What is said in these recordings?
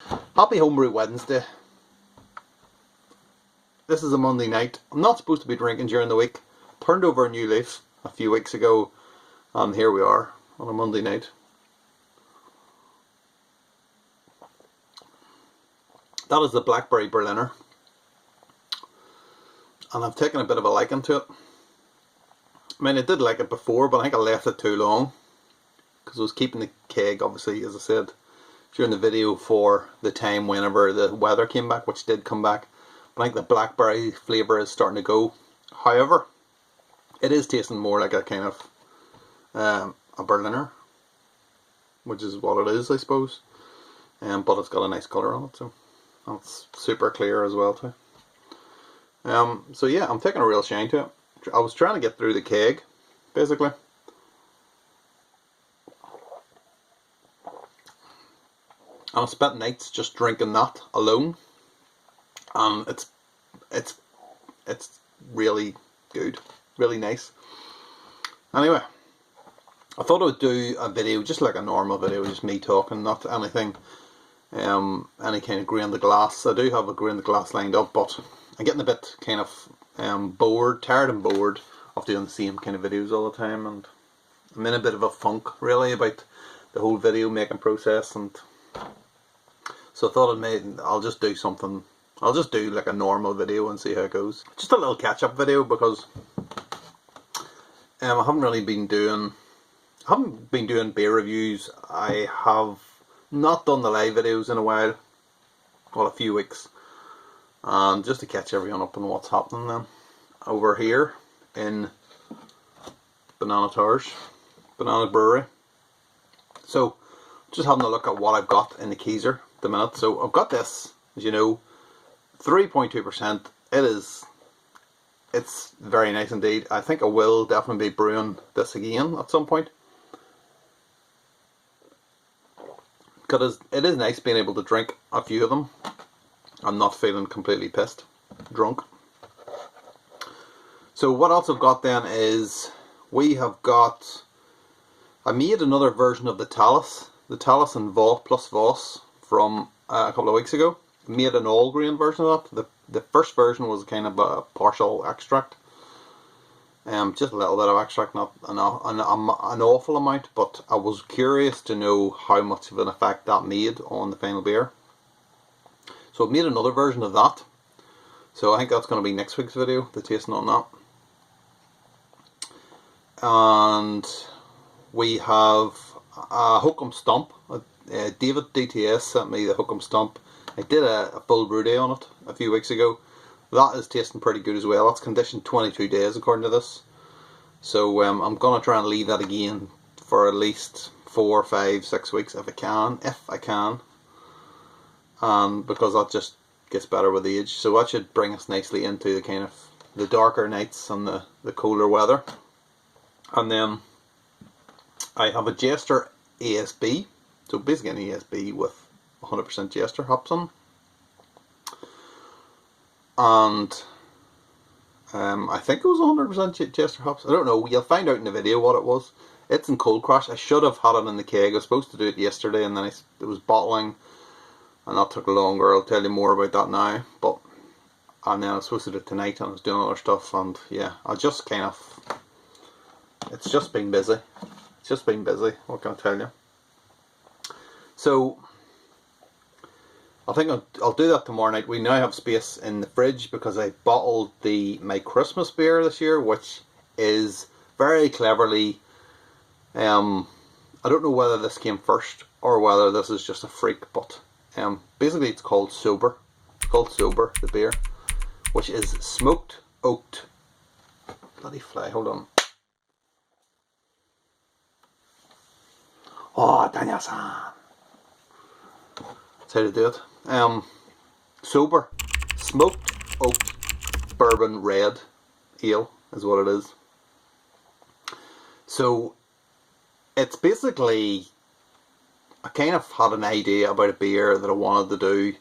Happy Homebrew Wednesday. This is a Monday night. I'm not supposed to be drinking during the week. Turned over a new leaf a few weeks ago, and here we are on a Monday night. That is the Blackberry Berliner, and I've taken a bit of a liking to it. I mean, I did like it before, but I think I left it too long because I was keeping the keg, obviously, as I said during the video, for the time whenever the weather came back, which did come back. But I think the blackberry flavour is starting to go. However, it is tasting more like a kind of a Berliner, which is what it is, I suppose. But it's got a nice colour on it, so it's super clear as well too. So yeah, I'm taking a real shine to it. I was trying to get through the keg, basically. And I spent nights just drinking that alone. It's really good, really nice. Anyway, I thought I would do a video, just like a normal video, just me talking, not anything, any kind of grain to glass. I do have a grain to glass lined up, but I'm getting a bit kind of tired and bored of doing the same kind of videos all the time, and I'm in a bit of a funk really about the whole video making process, and so I thought I'll just do something. I'll just do like a normal video and see how it goes. Just a little catch-up video because I haven't been doing beer reviews. I have not done the live videos in a while, well, a few weeks, and just to catch everyone up on what's happening then over here in Banana Brewery. So just having a look at what I've got in the Keezer at the minute. So I've got this, as you know, 3.2%. It's very nice indeed. I think I will definitely be brewing this again at some point, because it is nice being able to drink a few of them and not feeling completely drunk. So what else I've got then is I made another version of the Talus and Vault plus Voss from a couple of weeks ago. Made an all grain version of that. The first version was kind of a partial extract, just a little bit of extract, not an awful amount, but I was curious to know how much of an effect that made on the final beer. So I've made another version of that, so I think that's going to be next week's video, the tasting on that. And we have a Hook'em Stomp. David DTS sent me the Hook'em Stomp. I did a full brew day on it a few weeks ago. That is tasting pretty good as well. That's conditioned 22 days according to this. So I'm going to try and leave that again for at least 4, 5, 6 weeks if I can. Because that just gets better with age. So that should bring us nicely into the kind of the darker nights and the colder weather. And then I have a Jester ASB. So basically an ASB with 100% Jester hops on, and I think it was 100% Jester hops. I don't know. You'll find out in the video what it was. It's in Cold Crash. I should have had it in the keg. I was supposed to do it yesterday, and then it was bottling, and that took longer. I'll tell you more about that now. And then I was supposed to do it tonight, and I was doing other stuff, and yeah, it's just been busy. What can I tell you? So I think I'll do that tomorrow night. We now have space in the fridge because I bottled my Christmas beer this year, which is very cleverly, I don't know whether this came first or whether this is just a freak, but basically it's called Sober. It's called Sober, the beer, which is smoked oaked. Bloody fly, hold on. Oh, Daniel-san. That's how to do it. Sober, smoked oaked bourbon red ale is what it is. So it's basically, I kind of had an idea about a beer that I wanted to do,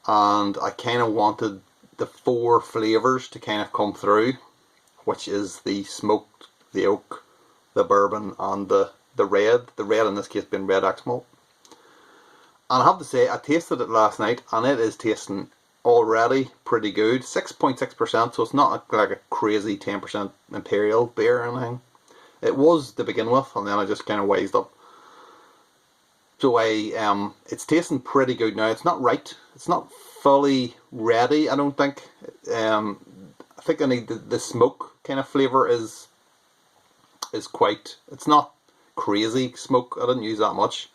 and I kind of wanted the 4 flavours to kind of come through, which is the smoked, the oak, the bourbon, and the red. The red in this case being red X malt. And I have to say, I tasted it last night, and it is tasting already pretty good. 6.6%, so it's not like a crazy 10% imperial beer or anything. It was to begin with, and then I just kind of wised up. So it's tasting pretty good now. It's not right. It's not fully ready, I don't think. I think I need the smoke kind of flavour is quite. It's not crazy smoke. I didn't use that much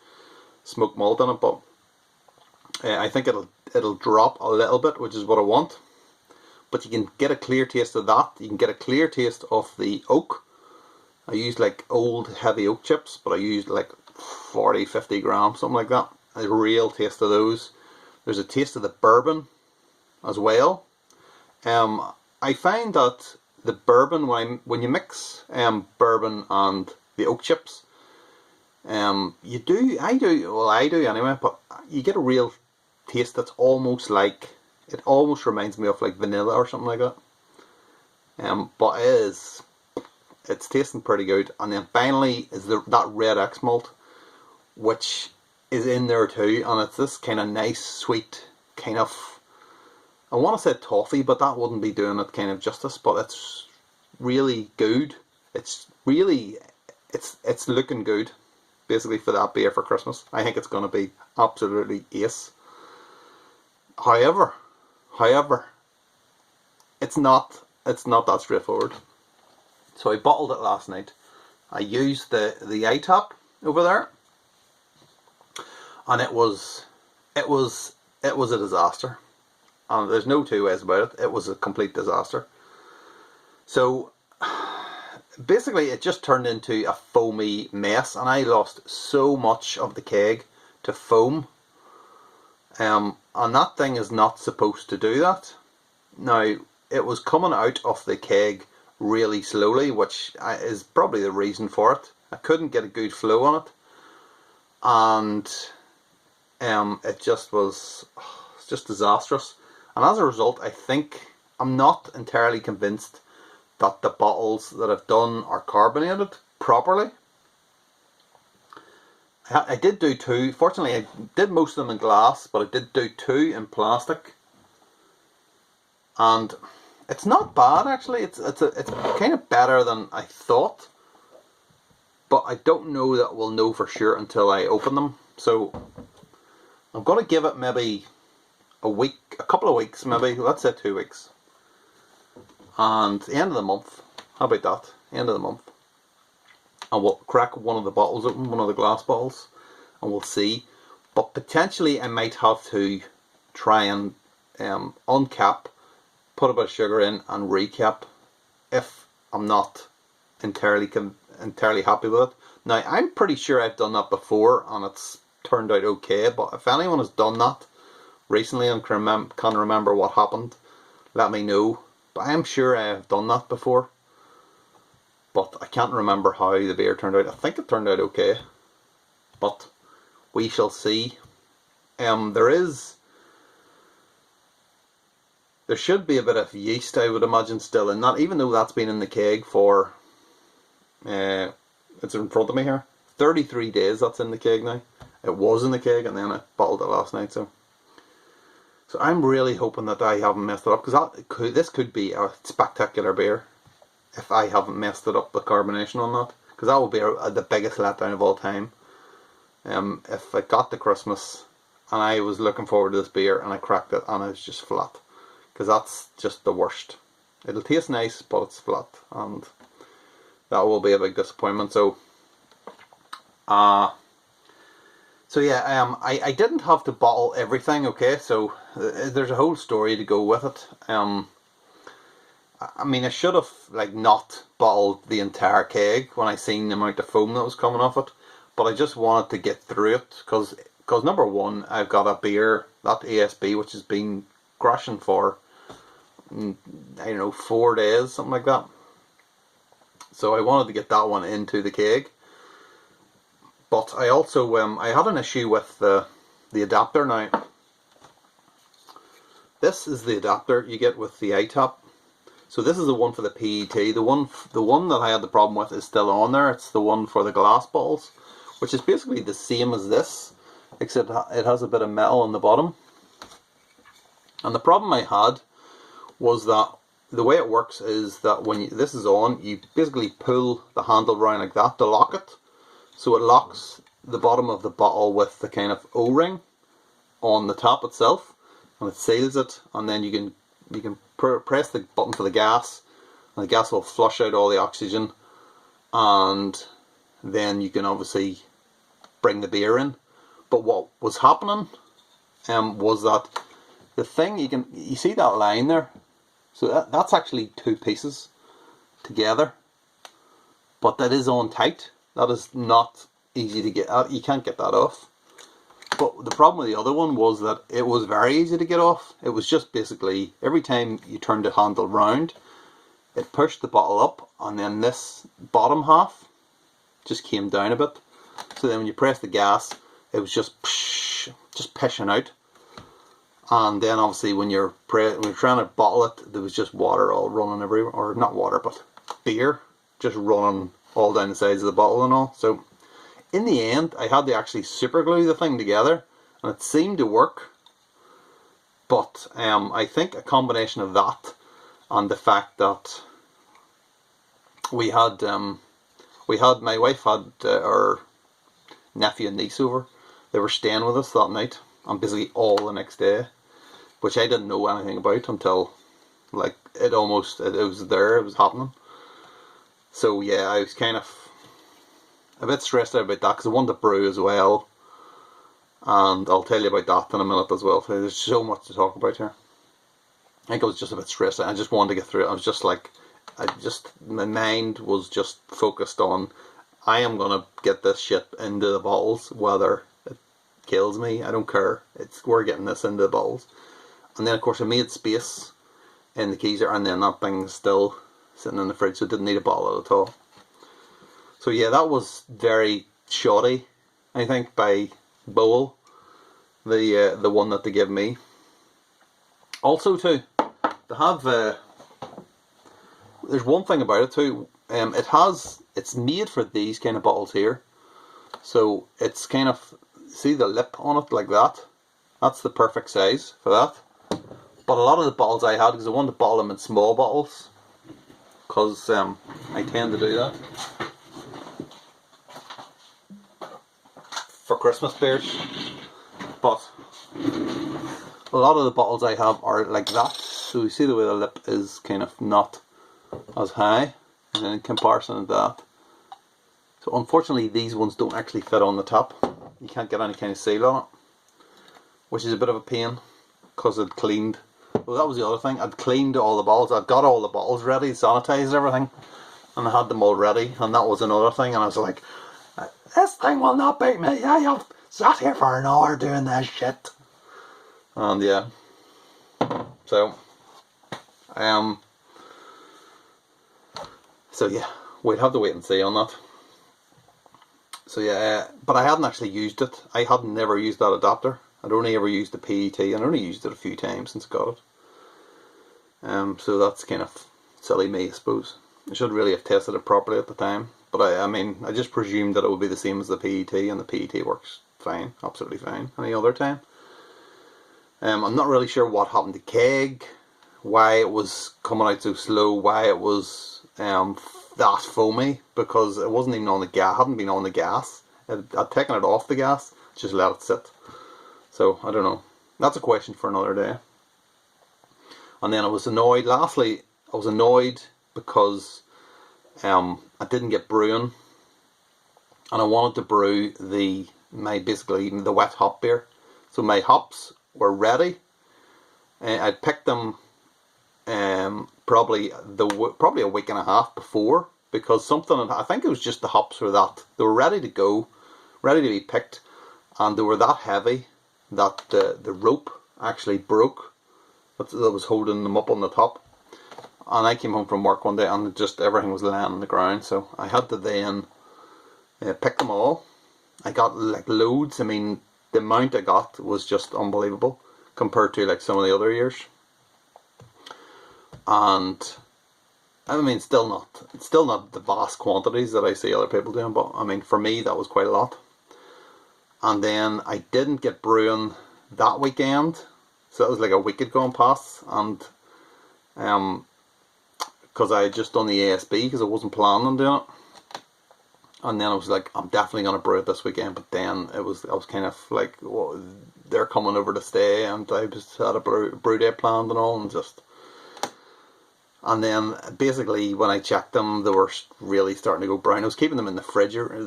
smoked malt in it, but I think it'll drop a little bit, which is what I want. But you can get a clear taste of that. You can get a clear taste of the oak. I used like old heavy oak chips, but I used like 40, 50 grams, something like that. A real taste of those. There's a taste of the bourbon as well. I find that the bourbon, when you mix bourbon and the oak chips, I do anyway, but you get a real taste that's almost like, it almost reminds me of like vanilla or something like that. But it's tasting pretty good. And then finally is that red X malt, which is in there too, and it's this kind of nice, sweet, kind of, I want to say toffee, but that wouldn't be doing it kind of justice, but it's really good. It's looking good, basically, for that beer for Christmas. I think it's going to be absolutely ace. However, it's not that straightforward. So I bottled it last night. I used the iTap over there, and it was a disaster. And there's no two ways about it. It was a complete disaster. So basically it just turned into a foamy mess, and I lost so much of the keg to foam. And that thing is not supposed to do that. Now, it was coming out of the keg really slowly, which is probably the reason for it. I couldn't get a good flow on it, and it just was just disastrous. And as a result, I think I'm not entirely convinced that the bottles that I've done are carbonated properly. I did do two. Fortunately, I did most of them in glass, but I did do two in plastic. And it's not bad, actually. It's kind of better than I thought. But I don't know that we'll know for sure until I open them. So I'm going to give it maybe a couple of weeks, maybe. Let's say 2 weeks. And the end of the month. How about that? End of the month. And we'll crack one of the bottles open, one of the glass bottles, and we'll see. But potentially I might have to try and uncap, put a bit of sugar in, and recap if I'm not entirely happy with it. Now, I'm pretty sure I've done that before and it's turned out okay, but if anyone has done that recently and can remember what happened, let me know. But I'm sure I have done that before, but I can't remember how the beer turned out. I think it turned out okay, but we shall see. There should be a bit of yeast, I would imagine, still in that, even though that's been in the keg for, it's in front of me here, 33 days that's in the keg now. It was in the keg and then I bottled it last night, so I'm really hoping that I haven't messed it up, because this could be a spectacular beer if I haven't messed it up with carbonation on that, because that would be the biggest letdown of all time. If I got to Christmas and I was looking forward to this beer and I cracked it and it was just flat, because that's just the worst. It'll taste nice, but it's flat, and that will be a big disappointment. So yeah, I didn't have to bottle everything, okay, so there's a whole story to go with it. I mean, I should have not bottled the entire keg when I seen the amount of foam that was coming off it, but I just wanted to get through it, because number one, I've got a beer, that ASB, which has been crashing for, I don't know, 4 days, something like that. So I wanted to get that one into the keg. But I also I had an issue with the adapter. Now, this is the adapter you get with the iTap. So this is the one for the PET. The one that I had the problem with is still on there. It's the one for the glass bottles, which is basically the same as this. except it has a bit of metal on the bottom. And the problem I had was that the way it works is that when this is on, you basically pull the handle round like that to lock it. So it locks the bottom of the bottle with the kind of O-ring on the top itself, and it seals it. And then you can press the button for the gas, and the gas will flush out all the oxygen, and then you can obviously bring the beer in. But what was happening was that the thing, you see that line there? So that's actually two pieces together, but that is on tight. That is not easy to get out. You can't get that off. But the problem with the other one was that it was very easy to get off. It was just basically every time you turned the handle round, it pushed the bottle up, and then this bottom half just came down a bit. So then when you press the gas, it was just pishing out. And then obviously when you're trying to bottle it, there was just water all running everywhere, or not water, but beer just running all down the sides of the bottle and all. So in the end, I had to actually super glue the thing together, and it seemed to work. But I think a combination of that and the fact that we had my wife had our nephew and niece over. They were staying with us that night and basically all the next day, which I didn't know anything about until like it was there, it was happening. So yeah, I was kind of a bit stressed out about that because I wanted to brew as well, and I'll tell you about that in a minute as well. There's so much to talk about here. I think I was just a bit stressed out. I just wanted to get through it. I was just like, my mind was just focused on, I am gonna get this shit into the bottles, whether it kills me, I don't care. We're getting this into the bottles. And then of course I made space in the keezer, and then that thing's still sitting in the fridge, so it didn't need a bottle at all. So yeah, that was very shoddy, I think, by Bowl, the one that they gave me. Also too, they have there's one thing about it too. It's made for these kind of bottles here, so it's kind of, see the lip on it like that. That's the perfect size for that. But a lot of the bottles I had, because I wanted to bottle them in small bottles, because I tend to do that for Christmas beers. But a lot of the bottles I have are like that. So you see the way the lip is kind of not as high in comparison to that. So unfortunately these ones don't actually fit on the top. You can't get any kind of seal on it, which is a bit of a pain, because I'd cleaned, well, that was the other thing, I'd cleaned all the bottles, I'd got all the bottles ready, sanitized everything, and I had them all ready, and that was another thing, and I was like, this thing will not beat me, I have sat here for an hour doing this shit. And yeah, so yeah, we'd have to wait and see on that. So yeah, but I hadn't actually used it. I had never used that adapter. I'd only ever used the PET, and I only used it a few times since I got it. So that's kind of silly me, I suppose. I should really have tested it properly at the time. But I mean, I just presumed that it would be the same as the PET, and the PET works fine, absolutely fine, any other time. I'm not really sure what happened to Keg, why it was coming out so slow, why it was that foamy, because it wasn't even on the gas, hadn't been on the gas. I'd taken it off the gas, just let it sit. So I don't know. That's a question for another day. And then I was annoyed. Lastly, I was annoyed because I didn't get brewing, and I wanted to brew basically the wet hop beer. So my hops were ready. I picked them probably a week and a half before, because I think it was just the hops were they were ready to go, ready to be picked, and they were that heavy that the rope actually broke that was holding them up on the top. And I came home from work one day and just everything was laying on the ground, so I had to then pick them all. I got like loads. I mean, the amount I got was just unbelievable compared to like some of the other years. And I mean, still not the vast quantities that I see other people doing, but I mean, for me that was quite a lot. and then I didn't get brewing that weekend, so it was like a week had gone past, and because I had just done the ASB because I wasn't planning on doing it, and then I was like, I'm definitely gonna brew it this weekend. But then I was kind of like, well, they're coming over to stay, and I just had a brew day planned and all, and then basically when I checked them, they were really starting to go brown. I was keeping them in the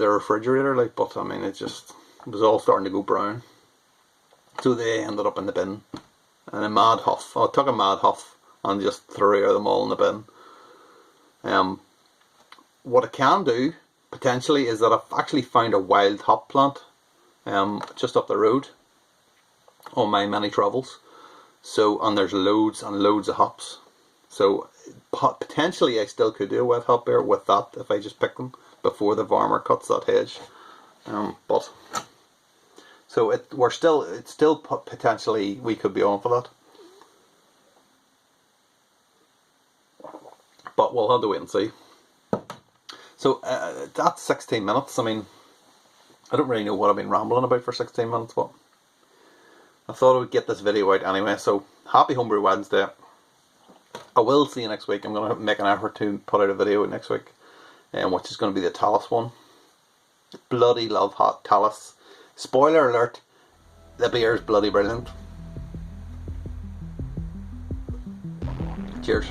refrigerator, like, but I mean, it was all starting to go brown. So they ended up in the bin. And a mad huff. I took a mad huff and just threw them all in the bin. What I can do potentially is that I've actually found a wild hop plant just up the road on my many travels. So, and there's loads and loads of hops. So potentially I still could do a wet hop beer with that if I just pick them before the farmer cuts that hedge. But so it's still potentially we could be on for that. But we'll have to wait and see. So that's 16 minutes. I mean, I don't really know what I've been rambling about for 16 minutes, but I thought I would get this video out anyway. So happy Homebrew Wednesday. I will see you next week. I'm going to make an effort to put out a video next week, which is going to be the Talus one. Bloody love hot Talus. Spoiler alert, the beer is bloody brilliant. Cheers.